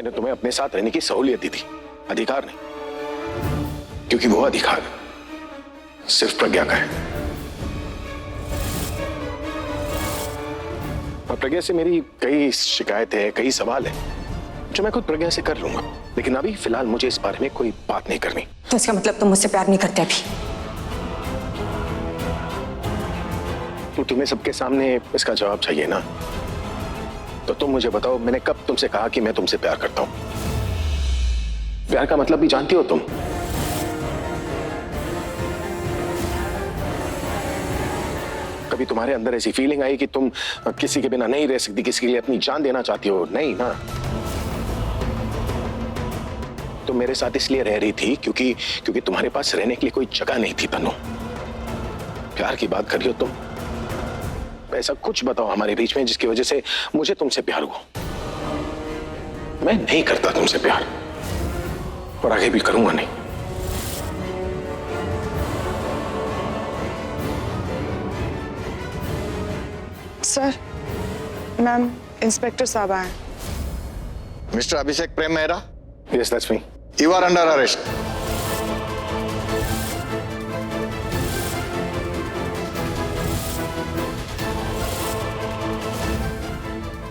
मैंने तुम्हें अपने साथ रहने की सहूलियत दी थी, अधिकार नहीं, क्योंकि वो अधिकार सिर्फ प्रज्ञा का है। और प्रज्ञा से मेरी कई शिकायतें, कई सवाल हैं जो मैं खुद प्रज्ञा से कर लूंगा, लेकिन अभी फिलहाल मुझे इस बारे में कोई बात नहीं करनी। तो इसका मतलब तुम मुझसे प्यार नहीं करते अभी? तो तुम्हें सबके सामने इसका जवाब चाहिए ना, तो तुम मुझे बताओ, मैंने कब तुमसे कहा कि मैं तुमसे प्यार करता हूं? प्यार का मतलब भी जानती हो तुम? कभी तुम्हारे अंदर ऐसी फीलिंग आई कि तुम किसी के बिना नहीं रह सकती, किसी के लिए अपनी जान देना चाहती हो? नहीं ना। तुम मेरे साथ इसलिए रह रही थी क्योंकि तुम्हारे पास रहने के लिए कोई जगह नहीं थी। तनु, प्यार की बात कर रही हो तुम? ऐसा कुछ बताओ हमारे बीच में जिसकी वजह से मुझे तुमसे प्यार हुआ। मैं नहीं करता तुमसे प्यार, और आगे भी करूंगा नहीं। सर, मैम, इंस्पेक्टर साहब आए। Mister Abhishek Prem Mehra, Yes, that's me. you are under arrest.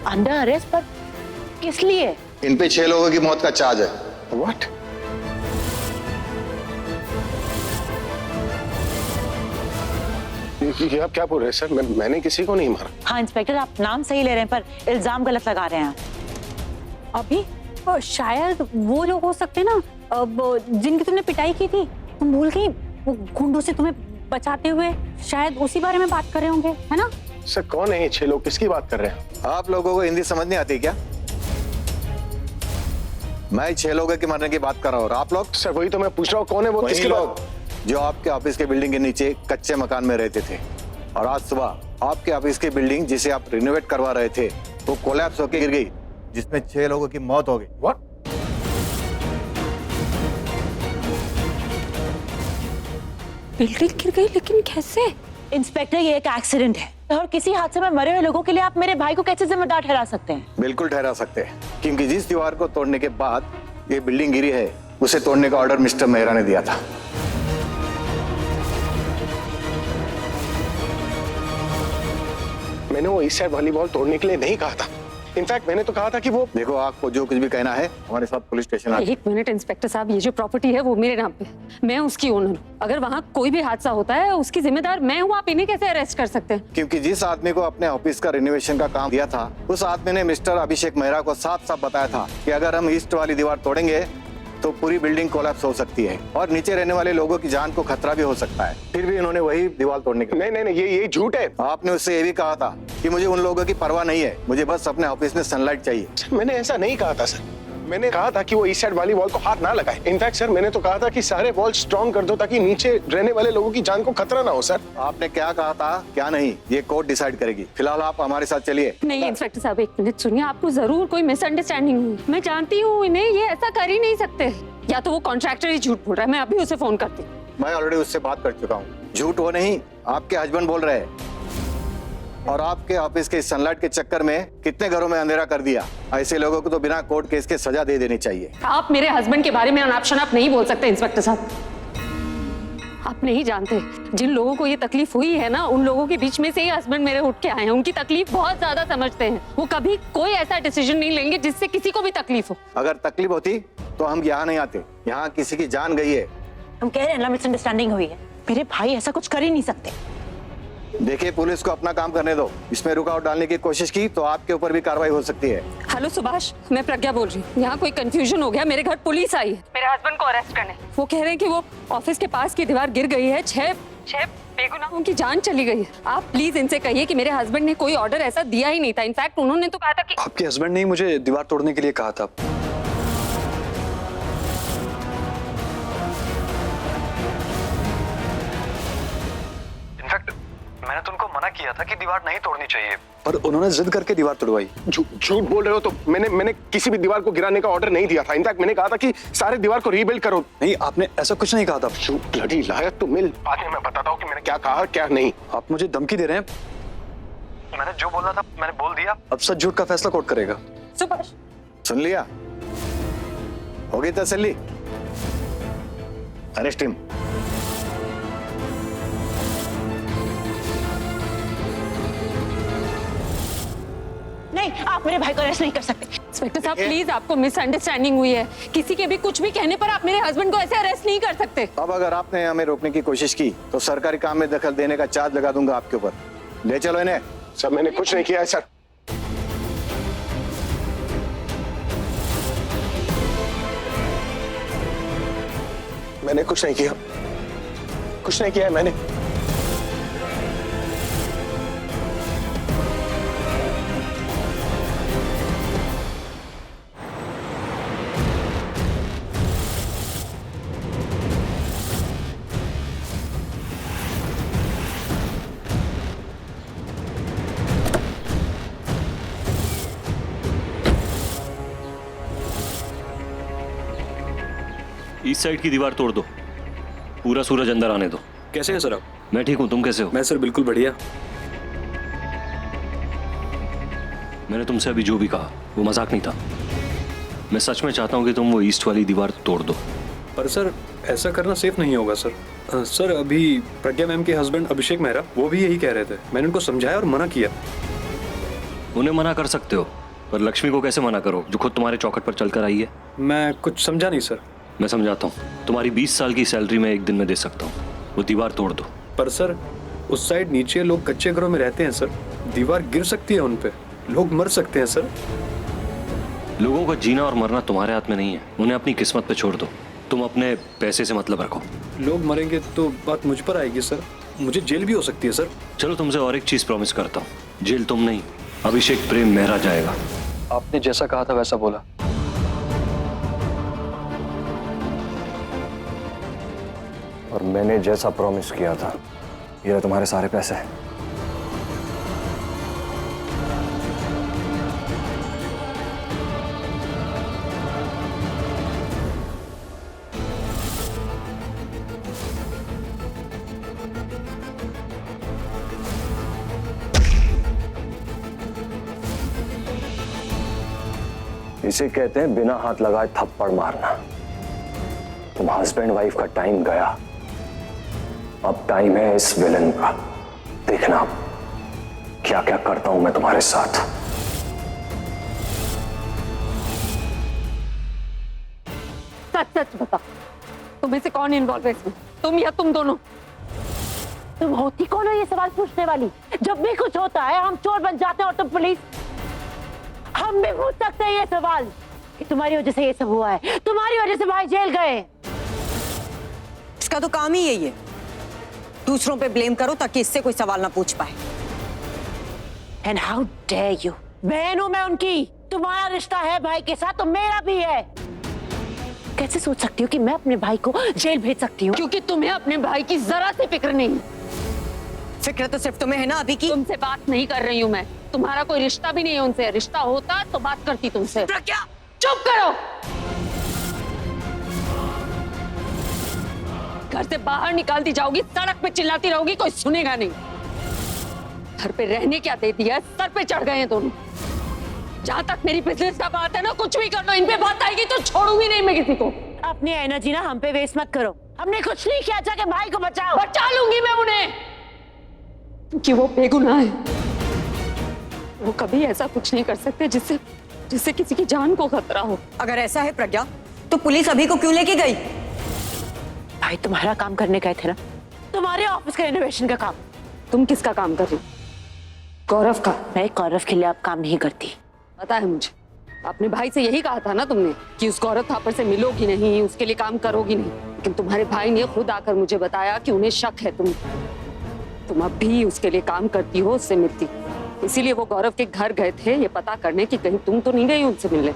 Under arrest? पर किस लिए? इन पे 6 लोगों की मौत का चार्ज है। What? ये आप क्या बोल रहे हैं सर? मैंने किसी को नहीं मारा। हाँ इंस्पेक्टर, आप नाम सही ले रहे हैं पर इल्जाम गलत लगा रहे हैं। अभी शायद वो लोग हो सकते ना जिनकी तुमने पिटाई की थी। तुम भूल गई, वो गुंडों से तुम्हें बचाते हुए, शायद उसी बारे में बात कर रहे होंगे, है ना? सर कौन है ये 6 लोग? किसकी बात कर रहे हैं? आप लोगों को हिंदी समझ नहीं आती क्या? मैं 6 लोगों के मरने की बात कर रहा हूँ और आप लोग? सर वही तो मैं पूछ रहा हूँ, कौन है वो? वही किसकी लोग बात? जो आपके ऑफिस के बिल्डिंग के नीचे कच्चे मकान में रहते थे, और आज सुबह आपके ऑफिस की बिल्डिंग जिसे आप रिनोवेट करवा रहे थे वो कोलैप्स होकर गिर गई, जिसमें 6 लोगों की मौत हो गई। What? बिल्डिंग गिर गई, लेकिन कैसे? इंस्पेक्टर, ये एक एक्सीडेंट है और किसी हादसे में मरे हुए लोगों के लिए आप मेरे भाई को कैसे जिम्मेदार ठहरा सकते हैं? बिल्कुल ठहरा सकते हैं, क्योंकि जिस दीवार को तोड़ने के बाद ये बिल्डिंग गिरी है उसे तोड़ने का ऑर्डर मिस्टर मेहरा ने दिया था। मैंने वो इस साइड वॉलीबॉल तोड़ने के लिए नहीं कहा था। इनफैक्ट मैंने तो कहा था कि वो... देखो, आपको जो कुछ भी कहना है हमारे साथ पुलिस स्टेशन आए। 1 मिनट इंस्पेक्टर साहब, ये जो प्रॉपर्टी है वो मेरे नाम पे, मैं उसकी ओनर हूँ। अगर वहाँ कोई भी हादसा होता है उसकी जिम्मेदार मैं हूँ। आप इन्हें कैसे अरेस्ट कर सकते हैं? क्योंकि जिस आदमी को अपने ऑफिस का रिनोवेशन का काम दिया था, उस आदमी ने मिस्टर अभिषेक मेहरा को साफ साफ बताया था कि अगर हम ईस्ट वाली दीवार तोड़ेंगे तो पूरी बिल्डिंग कोलैप्स हो सकती है और नीचे रहने वाले लोगों की जान को खतरा भी हो सकता है। फिर भी इन्होंने वही दीवार तोड़ने की... नहीं, ये झूठ है। आपने उससे ये भी कहा था कि मुझे उन लोगों की परवाह नहीं है, मुझे बस अपने ऑफिस में सनलाइट चाहिए। मैंने ऐसा नहीं कहा था सर। मैंने कहा था कि वो इस साइड वाली वॉल को हाथ ना लगाए। इनफैक्ट सर, मैंने तो कहा था कि सारे वॉल स्ट्रॉन्ग कर दो ताकि नीचे रहने वाले लोगों की जान को खतरा ना हो। सर आपने क्या कहा था क्या नहीं, ये कोर्ट डिसाइड करेगी। फिलहाल आप हमारे साथ चलिए। नहीं इंस्पेक्टर साहब, 1 मिनट सुनिए, आपको जरूर कोई मिसअंडरस्टैंडिंग हुई। मैं जानती हूँ इन्हें, ये ऐसा कर ही नहीं सकते। या तो वो कॉन्ट्रैक्टर ही झूठ बोल रहा है। मैं अभी उसे फोन करती हूँ। मैं ऑलरेडी उससे बात कर चुका हूँ। झूठ वो नहीं, आपके हस्बैंड बोल रहे हैं। और आपके ऑफिस के सनलाइट के चक्कर में कितने घरों में अंधेरा कर दिया। ऐसे लोगों को तो बिना कोर्ट केस के सजा दे देनी चाहिए। आप मेरे हस्बैंड के बारे में अनाप शनाप नहीं बोल सकते इंस्पेक्टर साहब। आप नहीं जानते, जिन लोगों को ये तकलीफ हुई है ना, उन लोगों के बीच में से ही हस्बैंड मेरे उठ के आए हैं। उनकी तकलीफ बहुत ज्यादा समझते हैं। वो कभी कोई ऐसा डिसीजन नहीं लेंगे जिससे किसी को भी तकलीफ हो। अगर तकलीफ होती तो हम यहाँ नहीं आते। यहाँ किसी की जान गई है। हम कह रहे हैं ना, मिसअंडरस्टैंडिंग हुई है। मेरे भाई ऐसा कुछ कर ही नहीं सकते। देखिए, पुलिस को अपना काम करने दो। इसमें रुकावट डालने की कोशिश की तो आपके ऊपर भी कार्रवाई हो सकती है। हेलो सुभाष, मैं प्रज्ञा बोल रही हूँ। यहाँ कोई कंफ्यूजन हो गया। मेरे घर पुलिस आई है मेरे हस्बैंड को अरेस्ट करने। वो कह रहे हैं कि वो ऑफिस के पास की दीवार गिर गई है, 6 बेगुनाहों की जान चली गई है। आप प्लीज इनसे कहिए कि मेरे हस्बैंड ने कोई ऑर्डर ऐसा दिया ही नहीं था। इनफैक्ट उन्होंने तो कहा था कि... आपके हस्बैंड ने ही मुझे दीवार तोड़ने के लिए कहा था। इनफैक्ट मैंने तो उनको मना किया था कि दीवार नहीं तोड़नी चाहिए, पर उन्होंने जिद करके दीवार तोड़वाई। झूठ बोल रहे हो। तो मैंने किसी भी दीवार को गिराने का ऑर्डर नहीं दिया था। इनफैक्ट मैंने कहा था कि सारे दीवार को रीबिल्ड करो। नहीं, आपने ऐसा कुछ नहीं कहा था। ब्लडी लायर, तो मिल बाद में मैं बताता हूँ कि मैंने क्या कहा क्या नहीं। आप मुझे धमकी दे रहे हैं। मैंने जो बोलना था मैंने बोल दिया। अब सच झूठ का फैसला कोर्ट करेगा। सुभाष, सुन लिया? हो गई तसल्ली? Arrest him. नहीं, आप मेरे भाई को अरेस्ट नहीं कर सकते। इंस्पेक्टर साहब प्लीज, आपको मिसअंडरस्टैंडिंग हुई है। किसी के भी कुछ भी कहने पर आप मेरे हस्बैंड को ऐसे अरेस्ट नहीं कर सकते। अब अगर आपने हमें रोकने की कोशिश की तो सरकारी काम में दखल देने का चार्ज लगा दूंगा आपके ऊपर। ले चलो इन्हें। सर मैंने कुछ नहीं किया है सर। मैंने कुछ नहीं किया, कुछ नहीं किया है मैंने। ईस्ट साइड की दीवार तोड़ दो, पूरा सूरज अंदर आने दो। कैसे हैं सर आप? मैं ठीक हूँ, तुम कैसे हो? मैं सर बिल्कुल बढ़िया। मैंने तुमसे अभी जो भी कहा वो मजाक नहीं था। मैं सच में चाहता हूँ कि तुम वो ईस्ट वाली दीवार तोड़ दो। पर सर ऐसा करना सेफ नहीं होगा सर। सर अभी प्रज्ञा मैम के हस्बैंड अभिषेक मेहरा वो भी यही कह रहे थे। मैंने उनको समझाया और मना किया। उन्हें मना कर सकते हो, पर लक्ष्मी को कैसे मना करो जो खुद तुम्हारे चौखट पर चलकर आई है? मैं कुछ समझा नहीं सर। मैं समझाता हूँ। तुम्हारी 20 साल की सैलरी मैं एक दिन में दे सकता हूँ। वो दीवार तोड़ दो। पर सर उस साइड नीचे लोग कच्चे घरों में रहते हैं सर। दीवार गिर सकती है उन पे, लोग मर सकते हैं सर। लोगों का जीना और मरना तुम्हारे हाथ में नहीं है, उन्हें अपनी किस्मत पे छोड़ दो। तुम अपने पैसे से मतलब रखो। लोग मरेंगे तो बात मुझ पर आएगी सर। मुझे जेल भी हो सकती है सर। चलो तुमसे और एक चीज प्रॉमिस करता हूँ, जेल तुम नहीं, अभिषेक प्रेम मेहरा जाएगा। आपने जैसा कहा था वैसा बोला। और मैंने जैसा प्रॉमिस किया था, ये तुम्हारे सारे पैसे हैं। इसे कहते हैं बिना हाथ लगाए थप्पड़ मारना। तुम हस्बैंड वाइफ का टाइम गया, अब टाइम है इस विलन का। देखना क्या क्या करता हूं मैं तुम्हारे साथ। सच सच बता, तुम्हें से कौन इन्वॉल्व है इसमें, तुम या तुम दोनों? तुम होती कौन हो ये सवाल पूछने वाली? जब भी कुछ होता है हम चोर बन जाते हैं और तुम पुलिस। हम भी पूछ सकते हैं ये सवाल कि तुम्हारी वजह से ये सब हुआ है, तुम्हारी वजह से भाई जेल गए। इसका तो काम ही यही है, दूसरों पे ब्लेम करो ताकि इससे कोई सवाल ना पूछ पाए। And how dare you. बहन हूं मैं उनकी, तुम्हारा रिश्ता है भाई के साथ तो मेरा भी है। कैसे सोच सकती हो कि मैं अपने भाई को जेल भेज सकती हूँ? क्योंकि तुम्हें अपने भाई की जरा सी फिक्र नहीं। फिक्र तो सिर्फ तुम्हें है ना अभी की। तुमसे बात नहीं कर रही हूँ मैं, तुम्हारा कोई रिश्ता भी नहीं है उनसे। रिश्ता होता तो बात करती तुमसे। प्रज्ञा चुप करो। घर से बाहर निकालती जाओगी, सड़क पे चिल्लाती रहोगी, कोई सुनेगा नहीं। घर पे रहने क्या दे दिया, सर पे चढ़ गए हैं दोनों। जहां तक मेरी बिजनेस का बात है ना, कुछ भी कर लो, इन पे बात आएगी तो छोड़ूंगी नहीं मैं किसी को। अपनी एनर्जी ना हम पे वेस्ट मत करो। हमने कुछ नहीं किया, जाके भाई को बचाओ। बचा लूंगी मैं उन्हें, क्योंकि वो बेगुनाह है। वो कभी ऐसा कुछ नहीं कर सकते जिससे किसी की जान को खतरा हो। अगर ऐसा है प्रज्ञा तो पुलिस अभी को क्यों लेके गई? भाई तुम्हारा काम करने गए थे ना, तुम्हारे ऑफिस का रेनोवेशन का काम। तुम किसका काम कर रही हो? गौरव का। मैं गौरव के लिए अब काम नहीं करती। पता है मुझे, अपने भाई से यही कहा था ना तुमने कि उस गौरव थापर से मिलोगी नहीं, उसके लिए काम करोगी नहीं। लेकिन तुम्हारे भाई ने खुद आकर मुझे बताया कि उन्हें शक है तुम अब भी उसके लिए काम करती हो, उससे मिलती। इसीलिए वो गौरव के घर गए थे ये पता करने कि कहीं तुम तो नहीं गई उनसे मिलने।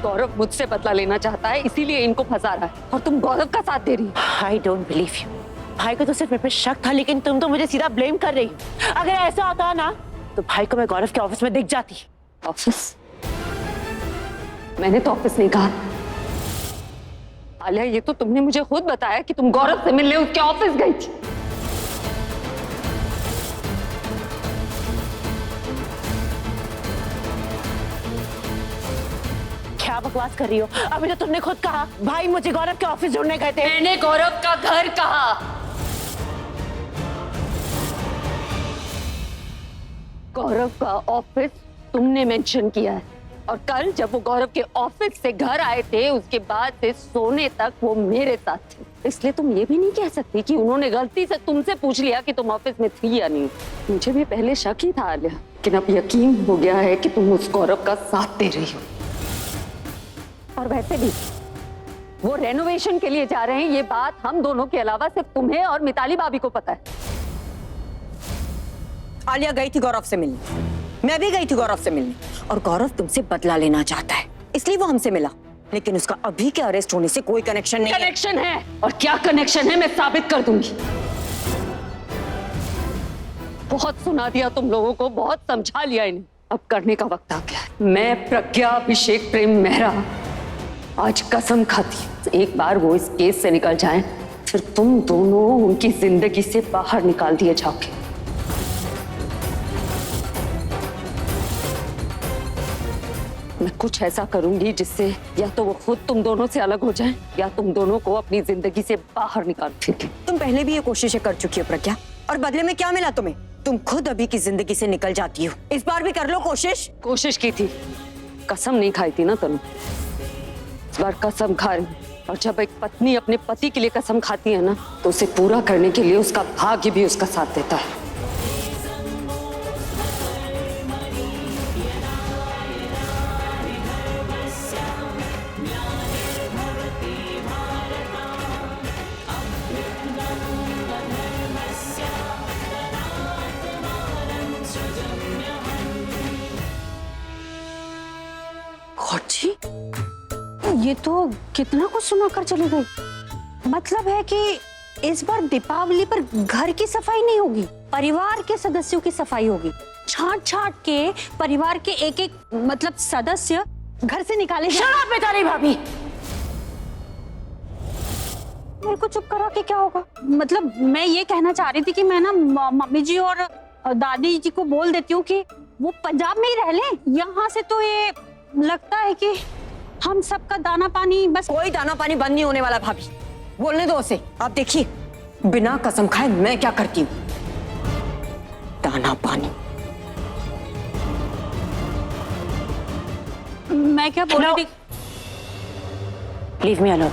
गौरव मुझसे बदला लेना चाहता है, इसीलिए इनको फंसा रहा है और तुम गौरव का साथ दे रही हो। I don't believe you. भाई को तो सिर्फ मेरे पे शक था, लेकिन तुम तो मुझे सीधा ब्लेम कर रही हो। अगर ऐसा होता ना तो भाई को मैं गौरव के ऑफिस में दिख जाती। ऑफिस? मैंने तो ऑफिस नहीं कहा। आलिया, ये तो तुमने मुझे खुद बताया कि तुम गौरव से मिलने उसके ऑफिस गई थी। क्या बकवास कर रही हो? अभी तो तुमने खुद कहा भाई मुझे गौरव के ऑफिस ढूंढने गए थे। मैंने गौरव का घर कहा। गौरव का ऑफिस तुमने मेंशन किया है, और कल जब वो गौरव के ऑफिस से घर आए थे उसके बाद से सोने तक वो मेरे साथ थे। इसलिए तुम ये भी नहीं कह सकती कि उन्होंने गलती से तुमसे पूछ लिया कि तुम ऑफिस में थी या नहीं। मुझे भी पहले शक ही था आलिया, लेकिन अब यकीन हो गया है कि तुम उस गौरव का साथ दे रही हो। और वैसे भी वो रेनोवेशन के लिए जा रहे हैं, ये बात हम दोनों के अलावा सिर्फ तुम्हें और मिताली भाभी को पता है। आलिया गई थी गौरव से मिलने, मैं भी गई थी गौरव से मिलने, और गौरव तुमसे बदला लेना चाहता है इसलिए वो हमसे मिला, लेकिन उसका अभी के अरेस्ट होने से कोई कनेक्शन नहीं है। कनेक्शन है, और क्या कनेक्शन है मैं साबित कर दूंगी। बहुत सुना दिया तुम लोगों को, बहुत समझा लिया इन्हें, अब करने का वक्त आ गया है। मैं प्रज्ञा अभिषेक प्रेम मेहरा आज कसम खाती हूँ, एक बार वो इस केस से निकल जाएं, फिर तुम दोनों उनकी जिंदगी से बाहर निकाल दिए जाओगे। मैं कुछ ऐसा करूंगी जिससे या तो वो खुद तुम दोनों से अलग हो जाएं, या तुम दोनों को अपनी जिंदगी से बाहर निकाल फेंकें। तुम पहले भी ये कोशिशें कर चुकी हो प्रज्ञा, और बदले में क्या मिला तुम्हें? तुम खुद अभी की जिंदगी से निकल जाती हो। इस बार भी कर लो कोशिश। कोशिश की थी, कसम नहीं खाई थी ना तनु। इस बार कसम खा रही हूं, और जब एक पत्नी अपने पति के लिए कसम खाती है ना, तो उसे पूरा करने के लिए उसका भाग्य भी उसका साथ देता है। जी, ये तो कितना कुछ सुनाकर चली गई। मतलब है कि इस बार दीपावली पर घर की सफाई नहीं होगी, परिवार के सदस्यों की सफाई होगी। छांट छांट के परिवार के एक एक मतलब सदस्य घर से निकाले जाएंगे। शराब में तारी भाभी, मेरे को चुप करा के क्या होगा? मतलब मैं ये कहना चाह रही थी कि मैं ना मम्मी जी और दादी जी को बोल देती हूँ कि वो पंजाब में ही रह लें। यहाँ से तो ये लगता है कि हम सबका दाना पानी बस। कोई दाना पानी बंद नहीं होने वाला भाभी, बोलने दो उसे। आप देखिए बिना कसम खाए मैं क्या करती हूँ। दाना पानी मैं क्या बोल रही थी? Leave me alone.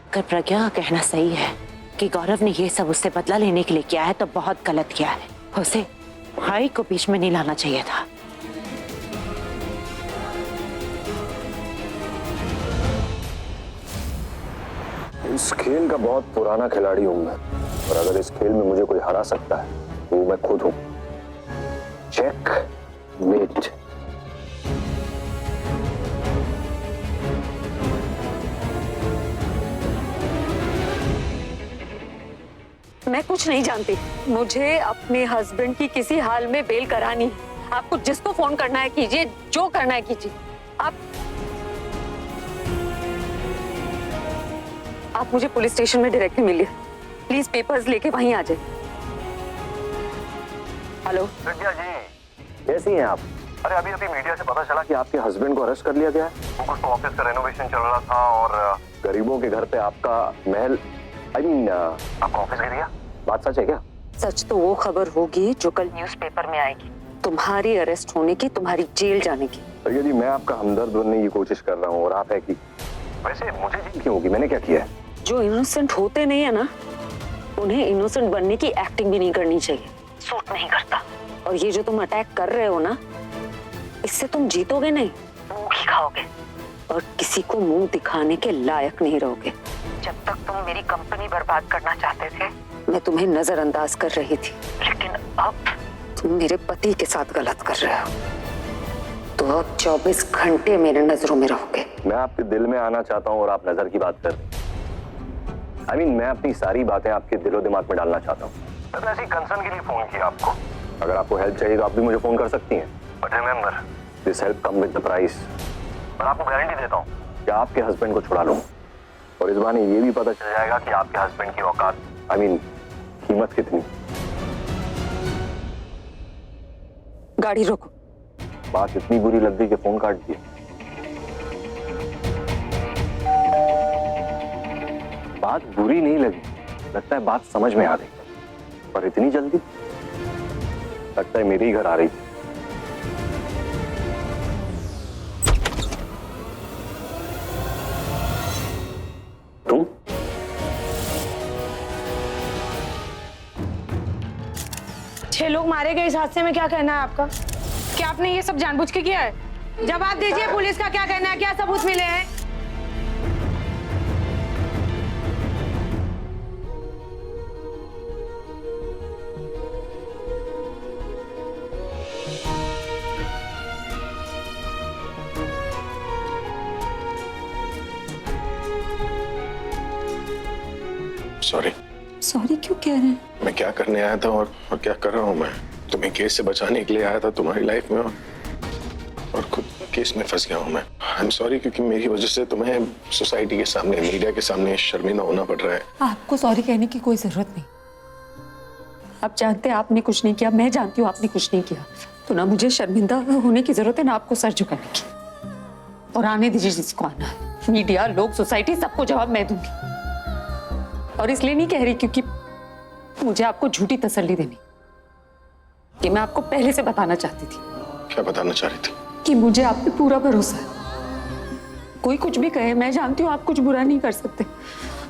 अगर प्रज्ञा का कहना सही है कि गौरव ने ये सब उससे बदला लेने के लिए किया है, तो बहुत गलत किया है। उसे भाई को बीच में नहीं लाना चाहिए था। इस खेल का बहुत पुराना खिलाड़ी हूं मैं, और अगर इस खेल में मुझे कोई हरा सकता है तो मैं खुद हूं। Checkmate. मैं कुछ नहीं जानती, मुझे अपने हस्बैंड की किसी हाल में बेल करानी है। आपको जिसको फोन करना है कीजिए, जो करना है कीजिए। आप मुझे पुलिस स्टेशन में डायरेक्टली मिलिए। प्लीज पेपर्स लेके वहीं आ जाए। हेलो प्रज्ञा जी, कैसी हैं आप? अरे अभी अभी मीडिया से पता चला कि आपके हस्बैंड को अरेस्ट कर लिया गया है। कुछ तो ऑफिस का रेनोवेशन चल रहा था और गरीबों के घर पे आपका महल, आपका ऑफिस गिर गया। बात सच है क्या? सच तो वो खबर होगी जो कल न्यूज़पेपर में आएगी, तुम्हारी अरेस्ट होने की, तुम्हारी जेल जाने की। प्रज्ञा जी, मैं आपका हमदर्द बनने की कोशिश कर रहा हूँ और आप है कि वैसे मुझे जेल क्यों होगी? मैंने क्या किया है? जो इनोसेंट होते नहीं है ना, उन्हें इनोसेंट बनने की एक्टिंग भी नहीं करनी चाहिए, सूट नहीं करता। और ये जो तुम अटैक कर रहे हो ना, इससे तुम जीतोगे नहीं, मुंह ही खाओगे, और किसी को मुंह दिखाने के लायक नहीं रहोगे। जब तक तुम मेरी कंपनी बर्बाद करना चाहते थे, मैं तुम्हें नजरअंदाज कर रही थी, लेकिन अब तुम मेरे पति के साथ गलत कर रहे हो, तो अब 24 घंटे मेरे नजरों में रहोगे। मैं आपके दिल में आना चाहता हूँ और आप नजर की बात कर रहे हैं। मैं अपनी सारी बातें आपके दिलो दिमाग में डालना चाहता हूँ। मैं तो ऐसी कंसर्न के लिए फोन किया आपको। अगर आपको हेल्प चाहिए तो आप भी मुझे फोन कर सकती हैं। But remember, this help come with the price. मैं आपको गारंटी देता हूँ कि आपके हस्बैंड को छुड़ा लूँ, और इस बहाने ये भी पता चल जाएगा कि आपके हस्बैंड की औकात, कीमत कितनी। गाड़ी रोको। बात इतनी बुरी लग गई कि फोन काट दिया। बात बुरी नहीं लगी, लगता है बात समझ में आ गई, पर इतनी जल्दी? लगता है मेरे ही घर आ रही थी। तुम? छह लोग मारे गए इस हादसे में, क्या कहना है आपका? क्या आपने ये सब जानबूझ के किया है? जवाब दीजिए, पुलिस का क्या कहना है? क्या सबूत मिले हैं? सॉरी। सॉरी क्यों कह रहे हैं? मैं क्या करने आया था और क्या कर रहा हूँ मैं? तुम्हें केस से बचाने के लिए आया था तुम्हारी लाइफ में, और खुद केस में फंस गया हूँ मैं। आई एम सॉरी, क्योंकि मेरी वजह से तुम्हें सोसाइटी के सामने, मीडिया के सामने शर्मिंदा होना पड़ रहा है। आपको सॉरी कहने की कोई जरूरत नहीं। आप जानते हैं आपने कुछ नहीं किया, मैं जानती हूँ आपने कुछ नहीं किया, तो ना मुझे शर्मिंदा होने की जरूरत है ना आपको सर झुकाने की। और आने दीजिए जिसको आना है, मीडिया, लोग, सोसाइटी, सबको जवाब मैं दूंगी। और इसलिए नहीं कह रही क्योंकि मुझे आपको झूठी तसल्ली देनी, कि मैं आपको पहले से बताना चाहती थी। क्या बताना चाह रही थी? कि मुझे आप पे पूरा भरोसा है। कोई कुछ भी कहे, मैं जानती हूँ आप कुछ बुरा नहीं कर सकते।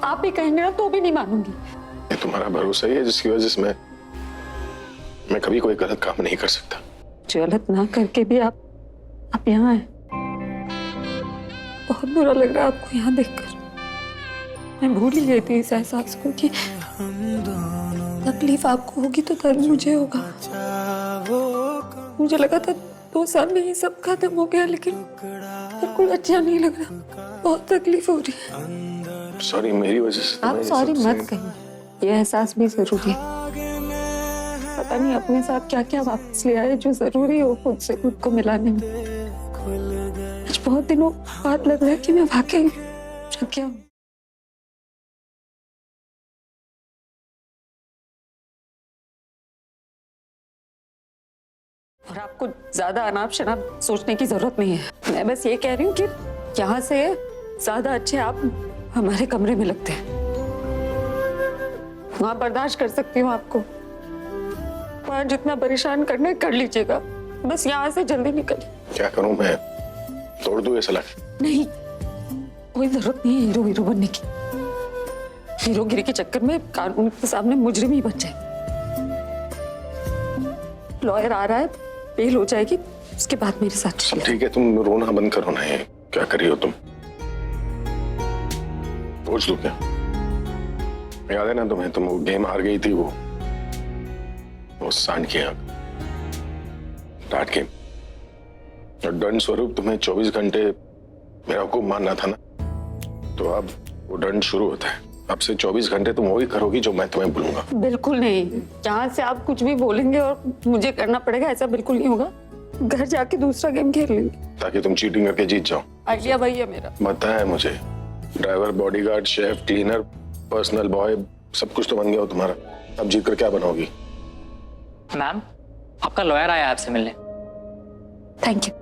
आप भी कहेंगे ना तो भी नहीं मानूंगी। ये तुम्हारा भरोसा ही है जिसकी वजह से मैं कभी कोई गलत काम नहीं कर सकता। गलत ना करके भी आप यहाँ हैं। बहुत बुरा लग रहा है आपको यहाँ देखकर। मैं भूल ही गई थी इस एहसास को कि तकलीफ आपको होगी तो दर्द मुझे होगा। मुझे लगा था 2 साल में ये सब खत्म हो गया, लेकिन बिल्कुल अच्छा नहीं लग रहा। बहुत तकलीफ हो रही है। सॉरी, मेरी वजह से। आप सॉरी मत कहिए, ये एहसास भी जरूरी है। पता नहीं अपने साथ क्या क्या वापस ले आए जो जरूरी हो खुद से खुद को मिलाने में। आज बहुत दिनों बाद लग रहा है कि मैं वाकई क्या हूँ। और आपको ज्यादा अनाप शनाप सोचने की जरूरत नहीं है। मैं बस ये कह रही हूँ कि यहाँ से ज्यादा अच्छे आप हमारे कमरे में लगते हैं। वहां बर्दाश्त कर सकती हूँ आपको, वहां जितना परेशान करना है कर लीजिएगा, बस यहाँ से जल्दी निकलिए। क्या करूँ मैं? तोड़ दूँ ये सलाख? नहीं, कोई जरूरत नहीं है हीरो हीरो बनने की। हीरोगिरी के चक्कर में कानून के सामने मुजरिम ही बन जाए। लॉयर आ रहा है, बेल हो जाएगी, उसके बाद मेरे साथ चल ठीक है, तुम रोना बंद करो ना। ये क्या कर रही हो तुम? पूछ लूं क्या? याद है ना तुम्हें, तुम वो गेम हार गई थी, वो सांड की आंख, टाट गेम। और दंड स्वरूप तुम्हें 24 घंटे मेरा हुक्म मानना था ना, तो अब वो दंड शुरू होता है। अब से 24 घंटे तुम वही करोगी जो मैं तुम्हें बोलूंगा। बिल्कुल नहीं, यहाँ से आप कुछ भी बोलेंगे और मुझे करना पड़ेगा, ऐसा बिल्कुल नहीं होगा। घर जाके दूसरा गेम खेल लेंगे, ताकि तुम चीटिंग करके जीत जाओ। आइडिया वही है मेरा। पता है मुझे, driver, bodyguard, chef, cleaner, personal boy, सब कुछ तो बन गया हो तुम्हारा। अब जीत कर क्या बनाओगी? मैम, आपका लॉयर आया आपसे मिलने। थैंक यू,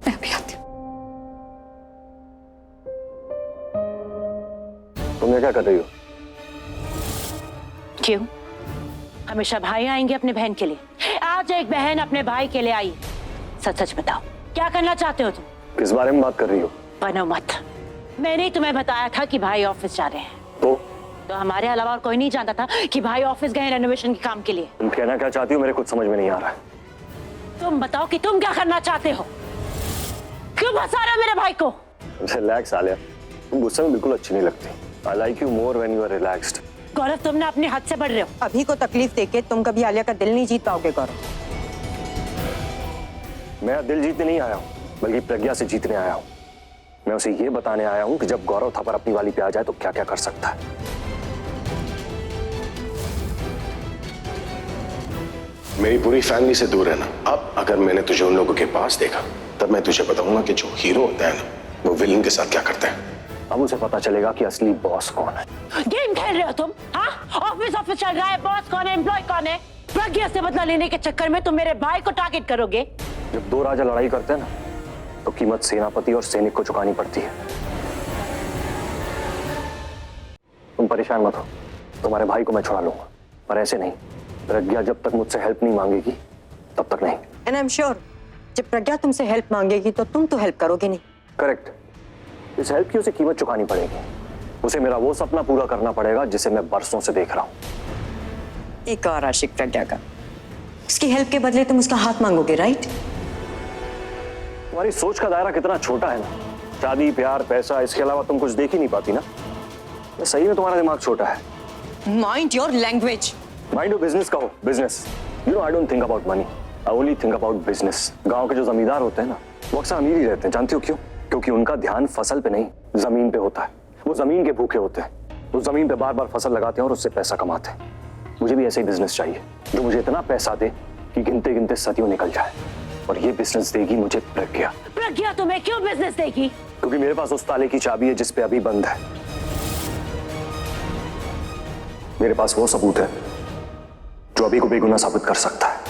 मैं भी आती हूँ। तुम ये क्या कर रही हो? क्यों? हमेशा भाई आएंगे अपने बहन के लिए, आज एक बहन अपने भाई के लिए आई। सच सच बताओ, क्या करना चाहते हो तुम? किस बारे में बात कर रही हो? बनो मत। मैंने ही तुम्हें बताया था कि भाई ऑफिस जा रहे हैं। तो हमारे अलावा और कोई नहीं जानता था कि भाई ऑफिस गए रेनोवेशन के काम के लिए। तुम कहना क्या चाहती हो मेरे कुछ समझ में नहीं आ रहा है। तुम बताओ कि तुम क्या करना चाहते हो? क्यों फंसा रहे हो मेरे भाई को? रिलैक्स आलिया, तुम गुस्से में बिल्कुल अच्छी नहीं लगती। I like you more when you are relaxed. गौरव, तुमने अपने हद से बढ़ रहे हो। अभी को तकलीफ देके तुम कभी आलिया का दिल नहीं जीत पाओगे गौरव। मैं दिल जीतने नहीं आया हूँ, बल्कि प्रज्ञा से जीतने आया हूँ। मैं उसे ये बताने आया हूँ कि जब गौरव थप्पड़ अपनी वाली पे आ जाए तो क्या क्या कर सकता है। मेरी पूरी फैमिली से दूर रहना। अब अगर मैंने तुझे उन लोगों के पास देखा, तब मैं तुझे बताऊंगा कि जो हीरो होता है ना, वो विलन के साथ क्या करता है। अब उसे पता चलेगा कि असली बॉस कौन है। गेम खेल रहे हो तुम? हाँ, ऑफिस चल रहा है, बॉस कौन है, एम्प्लॉय कौन है? प्रज्ञा से बदला लेने के चक्कर में तुम मेरे भाई को टारगेट करोगे। जब दो राजा लड़ाई करते हैं ना, तो कीमत सेनापति और सैनिक को चुकानी पड़ती है। तुम परेशान मत हो, तुम्हारे भाई को मैं छुड़ा लूंगा, पर ऐसे नहीं। प्रज्ञा जब तक मुझसे हेल्प नहीं मांगेगी तब तक नहीं। एंड आई एम श्योर जब प्रज्ञा तुमसे हेल्प मांगेगी तो तुम तो हेल्प करोगे नहीं। करेक्ट। इस हेल्प की उसे कीमत चुकानी पड़ेगी। उसे मेरा वो सपना पूरा करना पड़ेगा जिसे मैं बरसों से देख रहा हूं। एक और आशिक प्रज्ञा का, उसकी हेल्प के बदले तुम उसका हाथ मांगोगे, राइट? तुम्हारी सोच का दायरा कितना छोटा है ना। शादी, प्यार, पैसा, इसके अलावा तुम कुछ देख ही नहीं पाती ना। सही में तुम्हारा दिमाग छोटा है। Mind your language. Mind your business कहो, business. You know I don't think about money, I only think about business. गांव के जो जमींदार होते हैं ना, वो अक्सर अमीर ही रहते हैं। जानती हो क्यों? क्योंकि उनका ध्यान फसल पे नहीं, जमीन पे होता है। वो जमीन के भूखे होते हैं, वो जमीन पे बार बार फसल लगाते हैं और उससे पैसा कमाते हैं। मुझे भी ऐसे ही बिजनेस चाहिए जो मुझे इतना पैसा दे कि गिनते गिनते सदियों निकल जाए। और ये बिजनेस देगी मुझे प्रज्ञा। प्रज्ञा तुम्हें क्यों बिजनेस देगी? क्योंकि मेरे पास उस ताले की चाबी है जिस पे अभी बंद है। मेरे पास वो सबूत है जो अभी को बेगुनाह साबित कर सकता है।